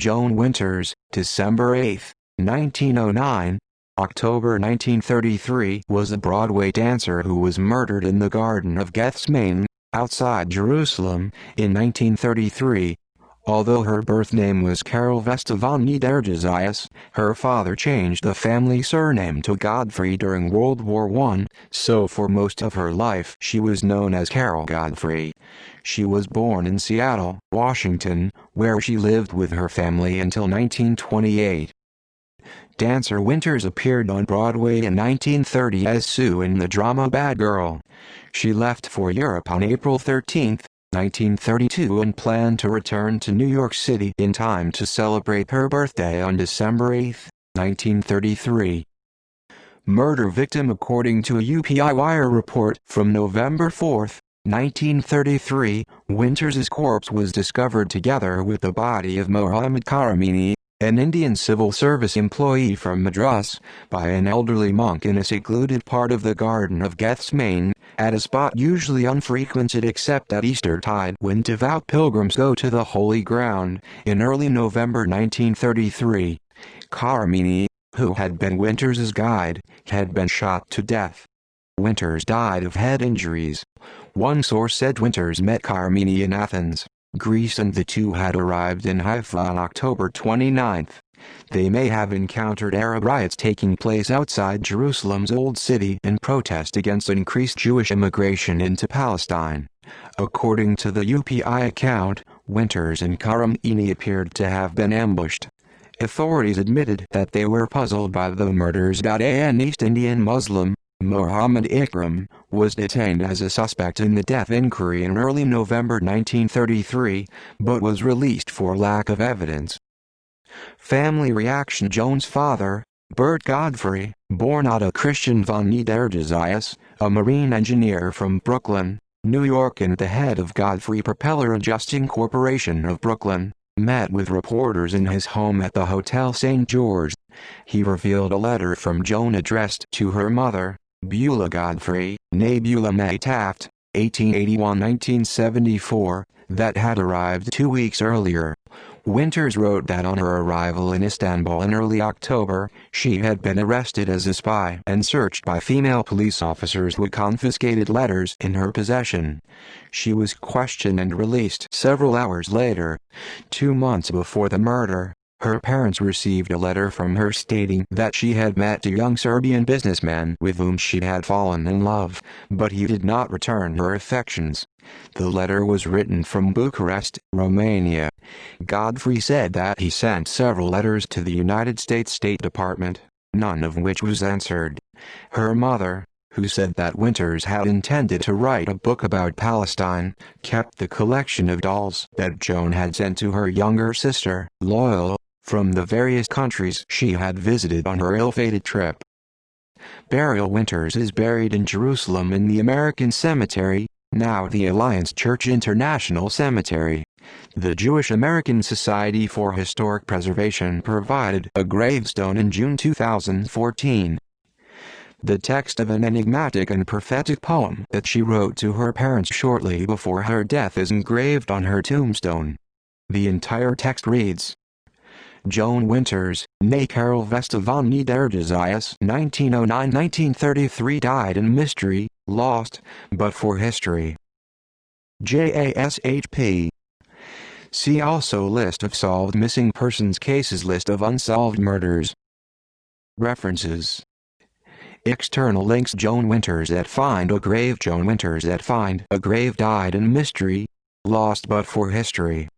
Joan Winters, December 8, 1909, October 1933, was a Broadway dancer who was murdered in the Garden of Gethsemane, outside Jerusalem, in 1933. Although her birth name was Carol Vesta von Niederjasias, her father changed the family surname to Godfrey during World War I, so for most of her life she was known as Carol Godfrey. She was born in Seattle, Washington, where she lived with her family until 1928. Dancer Winters appeared on Broadway in 1930 as Sue in the drama Bad Girl. She left for Europe on April 13, 1932 and planned to return to New York City in time to celebrate her birthday on December 8, 1933. Murder victim. According to a UPI Wire report from November 4, 1933, Winters' corpse was discovered together with the body of Mohammed Karamini, an Indian civil service employee from Madras, by an elderly monk in a secluded part of the Garden of Gethsemane, at a spot usually unfrequented except at Eastertide when devout pilgrims go to the holy ground. In early November 1933, Karamini, who had been Winters' guide, had been shot to death. Winters died of head injuries. One source said Winters met Karamini in Athens, Greece, and the two had arrived in Haifa on October 29. They may have encountered Arab riots taking place outside Jerusalem's Old City in protest against increased Jewish immigration into Palestine. According to the UPI account, Winters and Karamini appeared to have been ambushed. Authorities admitted that they were puzzled by the murders. An East Indian Muslim, Muhammad Ikram, was detained as a suspect in the death inquiry in early November 1933, but was released for lack of evidence. Family reaction. Joan's father, Bert Godfrey, born Ada Christian von Niederjasias, a marine engineer from Brooklyn, New York and the head of Godfrey Propeller Adjusting Corporation of Brooklyn, met with reporters in his home at the Hotel St. George. He revealed a letter from Joan addressed to her mother, Beulah Godfrey, née Beulah May Taft, 1881–1974, that had arrived 2 weeks earlier. Winters wrote that on her arrival in Istanbul in early October, she had been arrested as a spy and searched by female police officers who confiscated letters in her possession. She was questioned and released several hours later. 2 months before the murder, her parents received a letter from her stating that she had met a young Serbian businessman with whom she had fallen in love, but he did not return her affections. The letter was written from Bucharest, Romania. Godfrey said that he sent several letters to the United States State Department, none of which was answered. Her mother, who said that Winters had intended to write a book about Palestine, kept the collection of dolls that Joan had sent to her younger sister, Loyal, from the various countries she had visited on her ill-fated trip. Burial. Winters is buried in Jerusalem in the American Cemetery, now the Alliance Church International Cemetery. The Jewish American Society for Historic Preservation provided a gravestone in June 2014. The text of an enigmatic and prophetic poem that she wrote to her parents shortly before her death is engraved on her tombstone. The entire text reads: Joan Winters, née Carol Vesta von Niederjasias, 1909–1933, died in mystery, lost, but for history. JASHP. See also List of solved missing persons cases. List of unsolved murders. References. External links. Joan Winters at Find a Grave. Joan Winters at Find a Grave died in mystery, lost but for history.